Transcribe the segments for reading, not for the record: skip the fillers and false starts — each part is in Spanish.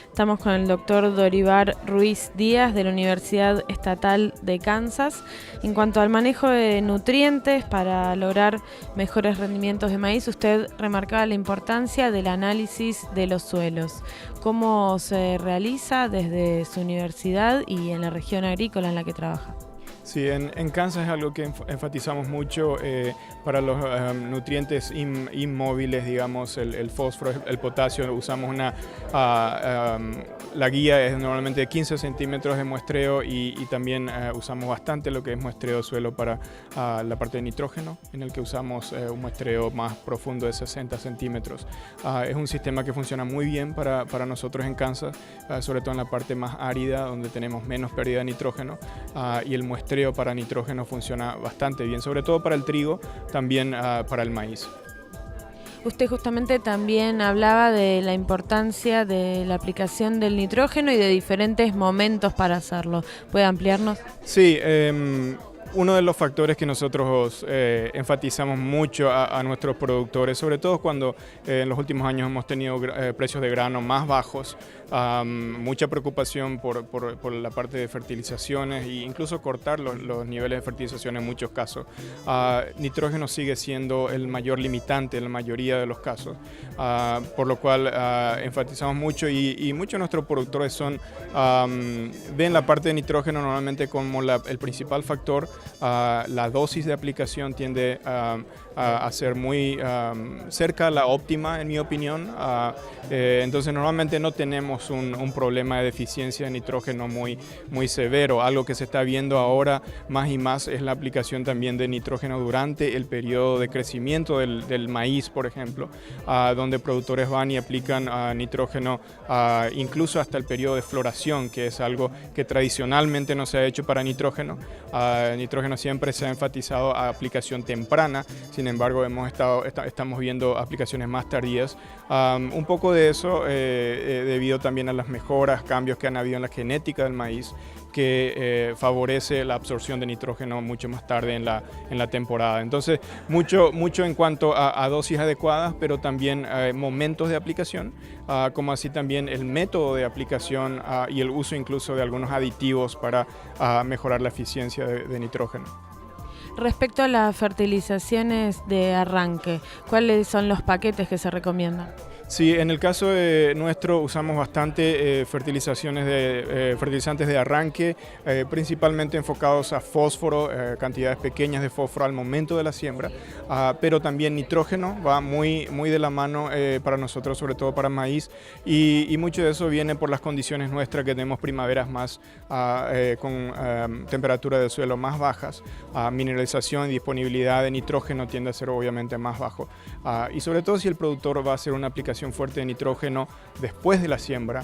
Estamos con el doctor Dorivar Ruiz Díaz de la Universidad Estatal de Kansas. En cuanto al manejo de nutrientes para lograr mejores rendimientos de maíz, usted remarcaba la importancia del análisis de los suelos. ¿Cómo se realiza desde su universidad y en la región agrícola en la que trabaja? Sí, en Kansas es algo que enfatizamos mucho para los nutrientes inmóviles, digamos, el fósforo, el potasio. Usamos la guía es normalmente de 15 centímetros de muestreo y también usamos bastante lo que es muestreo de suelo para la parte de nitrógeno, en el que usamos un muestreo más profundo de 60 centímetros. Es un sistema que funciona muy bien para nosotros en Kansas, sobre todo en la parte más árida, donde tenemos menos pérdida de nitrógeno, y el muestreo para nitrógeno funciona bastante bien, sobre todo para el trigo, también para el maíz. Usted justamente también hablaba de la importancia de la aplicación del nitrógeno y de diferentes momentos para hacerlo. ¿Puede ampliarnos? Sí, uno de los factores que nosotros enfatizamos mucho a nuestros productores, sobre todo cuando en los últimos años hemos tenido precios de grano más bajos, mucha preocupación por la parte de fertilizaciones e incluso cortar los niveles de fertilización en muchos casos. Nitrógeno sigue siendo el mayor limitante en la mayoría de los casos, por lo cual enfatizamos mucho y muchos de nuestros productores ven la parte de nitrógeno normalmente como el principal factor. La dosis de aplicación tiende a ser muy cerca a la óptima, en mi opinión. Entonces normalmente no tenemos un problema de deficiencia de nitrógeno muy severo. Algo que se está viendo ahora más y más es la aplicación también de nitrógeno durante el periodo de crecimiento del maíz, por ejemplo, donde productores van y aplican nitrógeno incluso hasta el periodo de floración, que es algo que tradicionalmente no se ha hecho para nitrógeno. Nitrógeno siempre se ha enfatizado a aplicación temprana, sin embargo estamos viendo aplicaciones más tardías. Un poco de eso debido también a las mejoras, cambios que han habido en la genética del maíz, que favorece la absorción de nitrógeno mucho más tarde en la temporada. Entonces, mucho en cuanto a dosis adecuadas, pero también momentos de aplicación, como así también el método de aplicación y el uso incluso de algunos aditivos para mejorar la eficiencia de nitrógeno. Respecto a las fertilizaciones de arranque, ¿cuáles son los paquetes que se recomiendan? Sí, en el caso nuestro usamos bastante fertilizantes de arranque, principalmente enfocados a fósforo, cantidades pequeñas de fósforo al momento de la siembra, pero también nitrógeno va muy de la mano para nosotros, sobre todo para maíz, y mucho de eso viene por las condiciones nuestras, que tenemos primaveras más con temperatura de suelo más bajas, mineralización y disponibilidad de nitrógeno tiende a ser obviamente más bajo, y sobre todo si el productor va a hacer una aplicación fuerte de nitrógeno después de la siembra,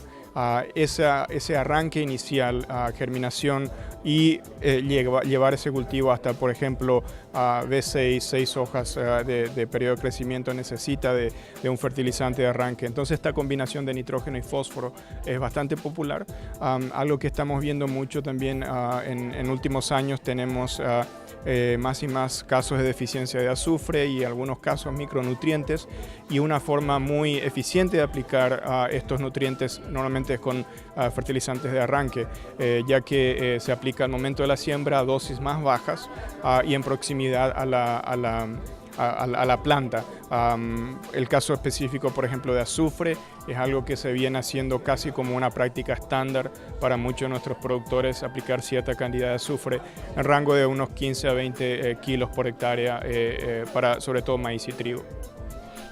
ese arranque inicial, germinación y llevar ese cultivo hasta, por ejemplo, B6, 6 hojas de periodo de crecimiento necesita de un fertilizante de arranque. Entonces esta combinación de nitrógeno y fósforo es bastante popular. Algo que estamos viendo mucho también en últimos años, tenemos más y más casos de deficiencia de azufre y algunos casos micronutrientes, y una forma muy eficiente de aplicar estos nutrientes normalmente es con fertilizantes de arranque, ya que se aplica al momento de la siembra a dosis más bajas y en proximidad a la planta. El caso específico, por ejemplo, de azufre, es algo que se viene haciendo casi como una práctica estándar para muchos de nuestros productores, aplicar cierta cantidad de azufre en rango de unos 15 a 20 kilos por hectárea para sobre todo maíz y trigo.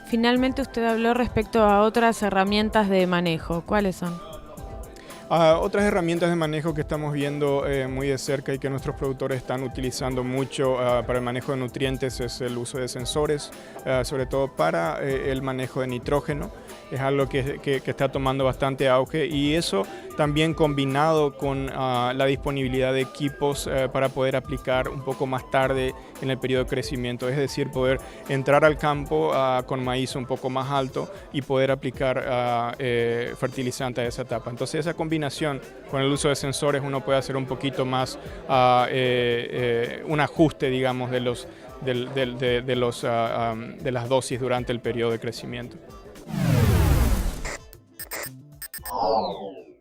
Finalmente usted habló respecto a otras herramientas de manejo. ¿Cuáles son? Otras herramientas de manejo que estamos viendo muy de cerca y que nuestros productores están utilizando mucho para el manejo de nutrientes es el uso de sensores, sobre todo para el manejo de nitrógeno. Es algo que está tomando bastante auge, y eso también combinado con la disponibilidad de equipos para poder aplicar un poco más tarde en el periodo de crecimiento, es decir, poder entrar al campo con maíz un poco más alto y poder aplicar fertilizante a esa etapa. Entonces esa combinación con el uso de sensores, uno puede hacer un poquito más un ajuste, digamos, de las dosis durante el periodo de crecimiento.